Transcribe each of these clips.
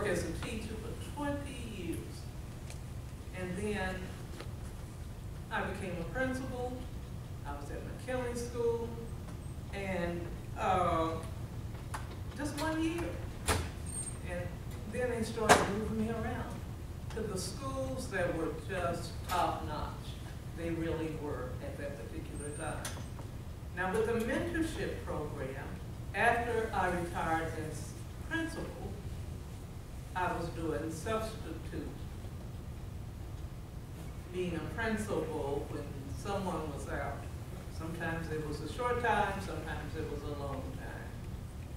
as a teacher for 20 years. And then I became a principal. I was at McKinley School, and just 1 year. And then they started moving me around to the schools that were just top notch. They really were at that particular time. Now with the mentorship program, after I retired as principal, I was doing substitute. Being a principal when someone was out. Sometimes it was a short time, sometimes it was a long time.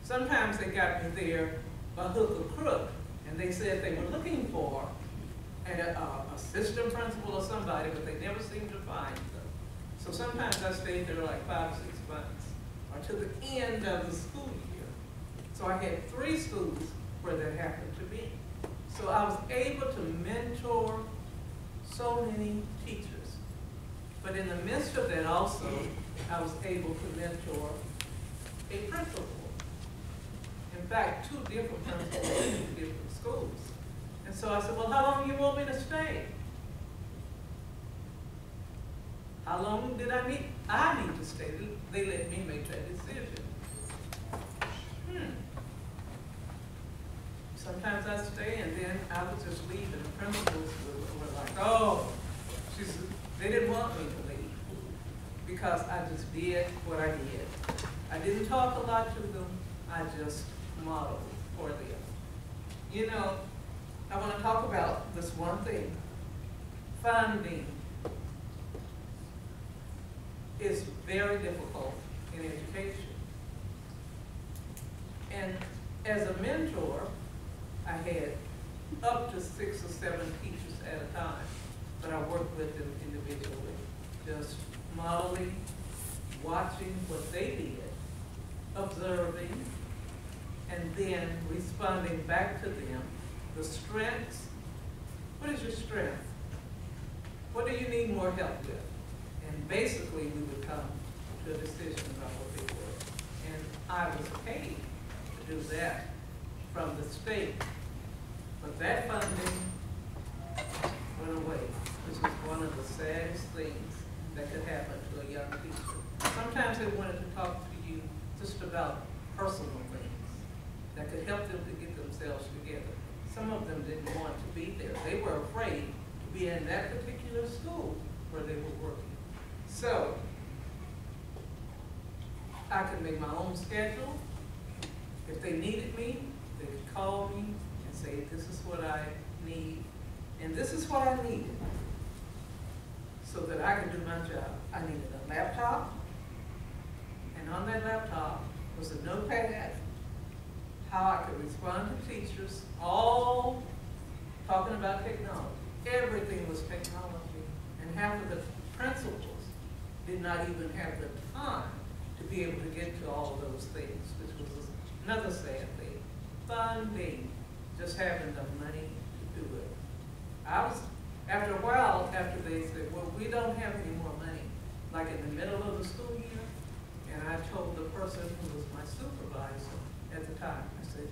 Sometimes they got me there by hook or crook, and they said they were looking for an assistant principal or somebody, but they never seemed to find them. So sometimes I stayed there like 5 or 6 months, or to the end of the school year. So I had 3 schools where that happened to be. So I was able to mentor so many teachers. But in the midst of that also, I was able to mentor a principal. In fact, 2 different principals in 2 different schools. And so I said, well, how long do you want me to stay? How long did I need to stay? They let me make that decision. Sometimes I stay, and then I would just leave, and the principals were like, oh, they didn't want me to leave because I just did what I did. I didn't talk a lot to them, I just modeled for them. You know, I want to talk about this one thing. Funding is very difficult in education. And as a mentor, I had up to 6 or 7 teachers at a time, but I worked with them individually, just modeling, watching what they did, observing, and then responding back to them. The strengths, what is your strength? What do you need more help with? And basically we would come to a decision about what they were. And I was paid to do that from the state. But that funding went away, which is one of the saddest things that could happen to a young teacher. Sometimes they wanted to talk to you just about personal things that could help them to get themselves together. Some of them didn't want to be there. They were afraid to be in that particular school where they were working. So I could make my own schedule. If they needed me, they could call me and say, this is what I need, and this is what I needed, so that I could do my job. I needed a laptop, and on that laptop was a notepad, how I could respond to teachers, all talking about technology. Everything was technology, and half of the principals did not even have the time to be able to get to all of those things, which was another sad thing. Funding, just having the money to do it. After a while, after they said, well, we don't have any more money, like in the middle of the school year, and I told the person who was my supervisor at the time, I said,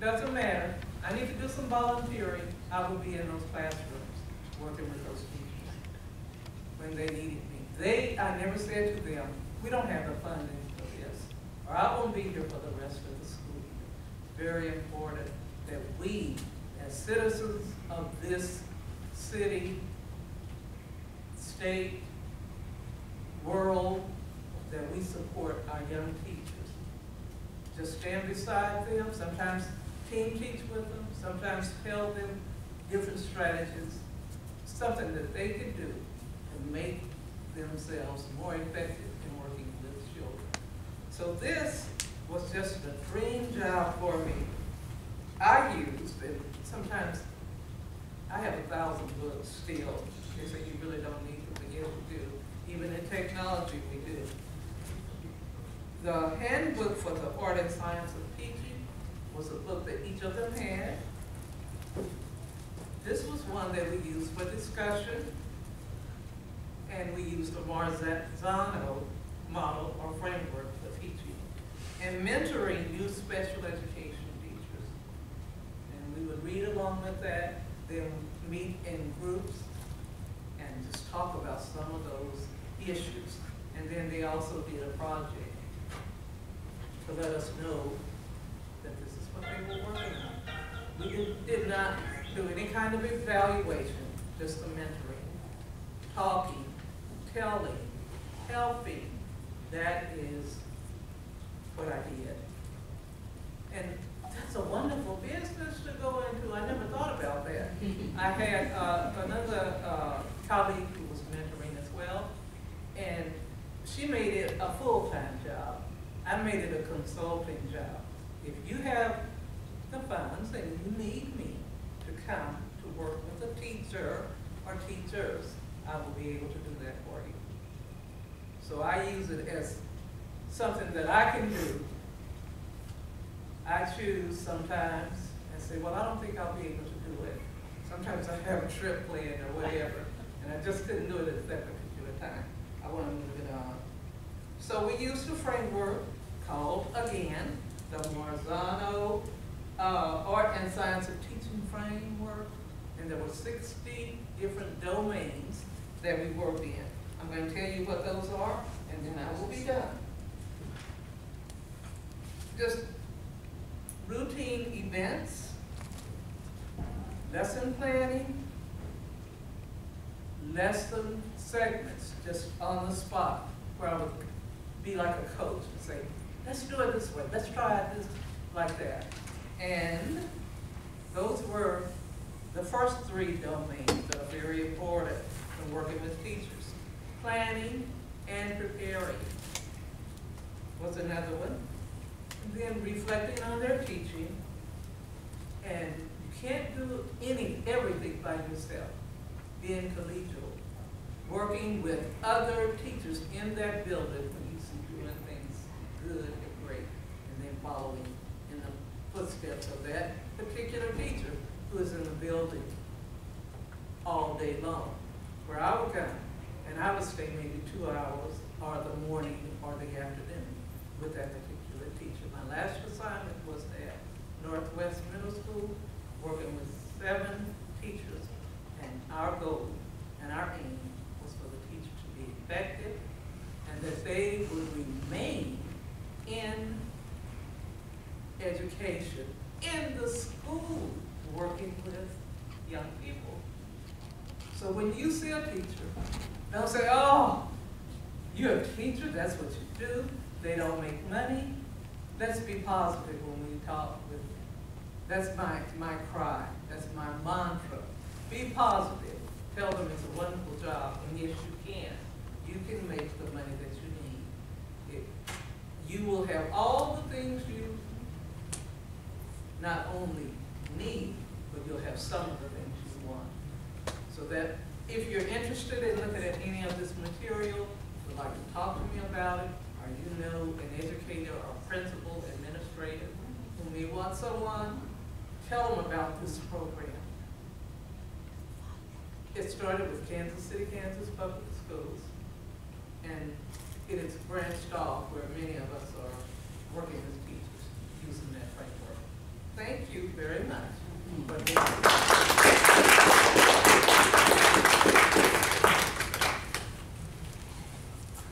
doesn't matter, I need to do some volunteering. I will be in those classrooms working with those teachers when they needed me. I never said to them, we don't have the funding for this, or I won't be here for the rest of the school year. Very important that we, as citizens of this city, state, world, that we support our young teachers. Just stand beside them, sometimes team teach with them, sometimes tell them different strategies, something that they can do to make themselves more effective in working with children. So this was just a dream job for me. I used it. Sometimes I have 1,000 books still. They say you really don't need to be able to do. Even in technology, we do. The handbook for the art and science of teaching was a book that each of them had. This was one that we used for discussion, and we used the Marzano model or framework for teaching. And mentoring new special education teachers. with that, then meet in groups and just talk about some of those issues. And then they also did a project to let us know that this is what they were working on. We did not do any kind of evaluation, just the mentoring, talking, telling, helping. That is what I did. And that's a wonderful business to go into. I never thought about that. I had another colleague who was mentoring as well, and she made it a full-time job. I made it a consulting job. If you have the funds and you need me to come to work with a teacher or teachers, I will be able to do that for you. So I use it as something that I can do. I choose sometimes and say, well, I don't think I'll be able to do it. Sometimes I have a trip planned or whatever, and I just couldn't do it at that particular time. I want to move it on. So we used a framework called, again, the Marzano Art and Science of Teaching Framework, and there were 60 different domains that we worked in. I'm going to tell you what those are, and then I will be done. Just routine events, lesson planning, lesson segments, just on the spot, where I would be like a coach and say, let's do it this way, let's try it this, like that. And those were the first 3 domains that are very important in working with teachers. Planning and preparing was another one. And then reflecting on their teaching. And you can't do everything by yourself. Being collegial. Working with other teachers in that building when you see doing things good and great. And then following in the footsteps of that particular teacher who is in the building all day long. Where I would come, and I would stay maybe 2 hours, or the morning, or the afternoon, with that particular teacher. My last assignment was at Northwest Middle School, working with 7 teachers, and our goal and our aim was for the teacher to be effective, and that they would remain in education, in the school, working with young people. So when you see a teacher, don't say, oh, you're a teacher, that's what you do. They don't make money. Let's be positive when we talk with them. That's my cry. That's my mantra. Be positive. Tell them it's a wonderful job, and yes, you can. You can make the money that you need. You will have all the things you not only need, but you'll have some of the things you want. So that if you're interested in looking at any of this material, would like to talk to me about it, or you know an educator or principal, administrator, who may want someone, tell them about this program. It started with Kansas City, Kansas Public Schools, and it is branched off where many of us are working as teachers using that framework. Thank you very much for listening.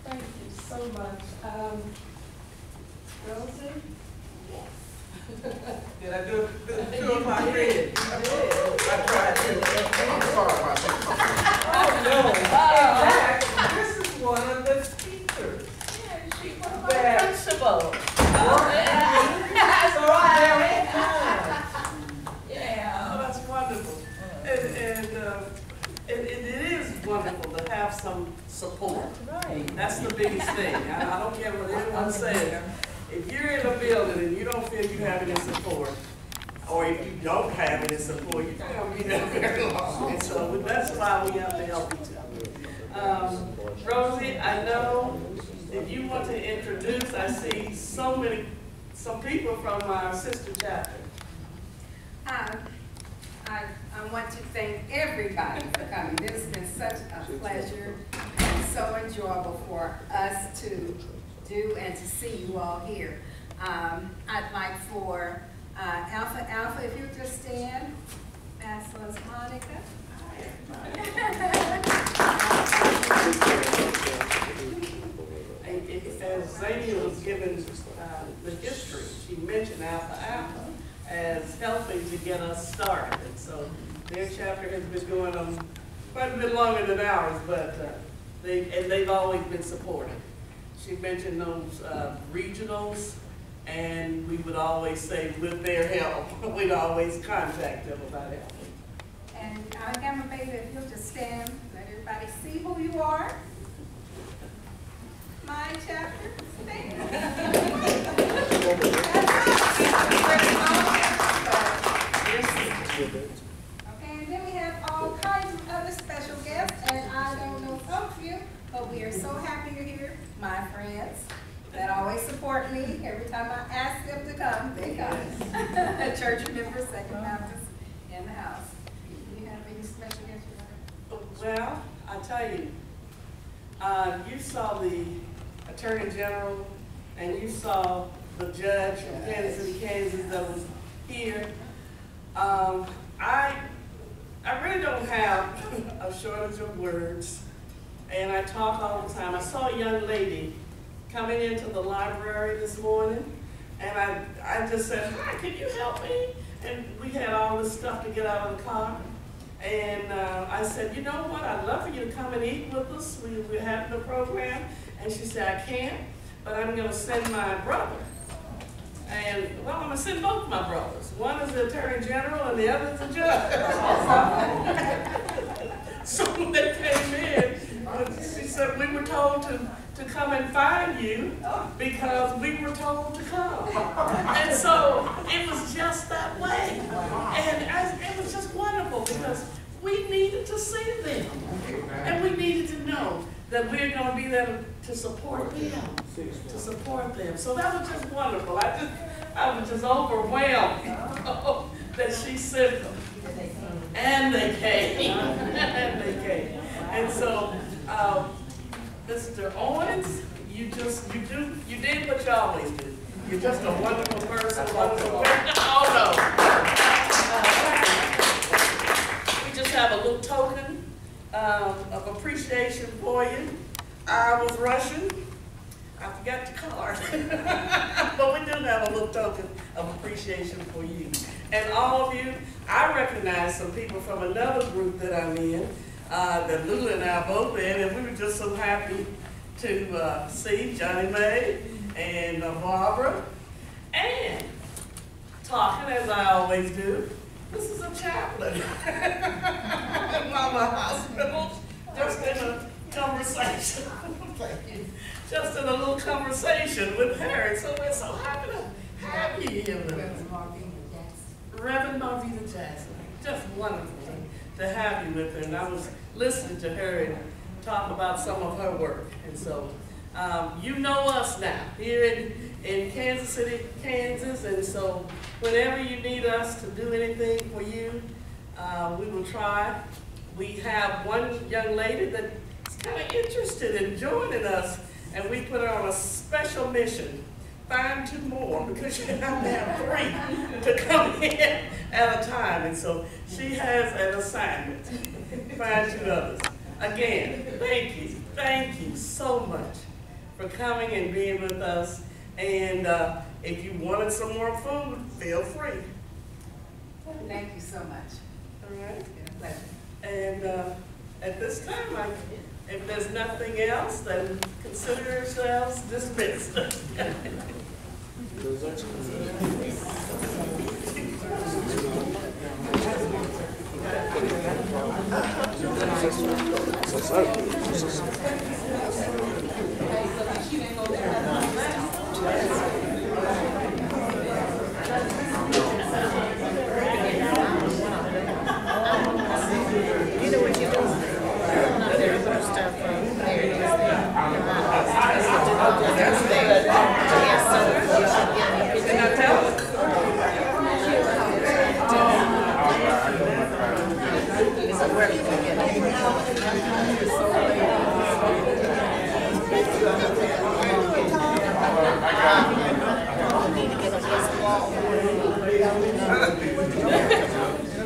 Thank you so much. Rosie? Did I do two of my head? I tried to. I'm sorry about that. Oh, no. Exactly. This is one of the teachers. Yeah, she one of That- our principals. That's all right. Yeah. Oh, that's wonderful. And it is wonderful to have some support. Right. That's the biggest thing. I don't care what anyone says. If you're in a building and you don't feel you have any support, or if you don't have any support, you're not going to be there very long. And so that's why we have to help each other. Rosie, I know if you want to introduce, I see some people from our sister chapter. I want to thank everybody for coming. This has been such a pleasure and so enjoyable for us to do and to see you all here. I'd like for Alpha, if you just stand, Masslow's Monica. As Zania was given the history, she mentioned Alpha Alpha as helping to get us started. And so their chapter has been going on quite a bit longer than ours, but they've always been supportive. She mentioned those regionals, and we would always say with their help, we'd always contact them about helping. And our Gamma Beta, if you'll just stand, let everybody see who you are. My chapter, stand. Okay, and then we have all kinds of other special guests, and I don't know some of you, but we are so happy you're here. My friends that always support me. Every time I ask them to come, they come. Church members, Second Baptist in the house. Do you have any special guests you want? Well, I tell you, you saw the Attorney General and you saw the judge from Kansas City, Kansas that was here. I really don't have a shortage of words, and I talk all the time. I saw a young lady coming into the library this morning, and I just said, "Hi, can you help me?" And we had all this stuff to get out of the car. And I said, "You know what, I'd love for you to come and eat with us. We're having a program." And she said, "I can't, but I'm gonna send my brother." And, well, I'm gonna send both my brothers. One is the Attorney General and the other is the judge. So when they came in, she said, "We were told to come and find you because we were told to come." And so it was just that way. And it was just wonderful because we needed to see them. And we needed to know that we're going to be there to support them. To support them. So that was just wonderful. I was just overwhelmed that she sent them. And they came. And they came. And so, Mr. Owens, you did what you always do. You're just a wonderful person, wonderful person. Oh no. We just have a little token of appreciation for you. I was rushing. I forgot the card. But we do have a little token of appreciation for you. And all of you, I recognize some people from another group that I'm in, that Lula and I are both in, and we were just so happy to see Johnny Mae and Barbara. And talking, as I always do, this is a chaplain at Mama Hospital, just in a conversation. Just in a little conversation with her. And so we're so happy to have you here with us. Reverend Marvita Jackson. Just wonderful to have you with her. And I was listening to her and talk about some of her work. And so you know us now here in Kansas City, Kansas. And so whenever you need us to do anything for you, we will try. We have one young lady that's kind of interested in joining us, and we put her on a special mission. Find 2 more, because you have to have 3 to come in at a time. And so she has an assignment. Find 2 others. Again, thank you so much for coming and being with us. And if you wanted some more food, feel free. Thank you so much. All right. It's been a pleasure. And at this time, if there's nothing else, then consider yourselves dismissed.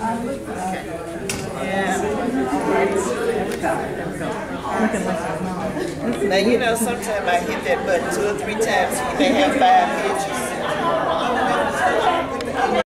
Now, you know, sometimes I hit that button 2 or 3 times, so you may have 5 pictures.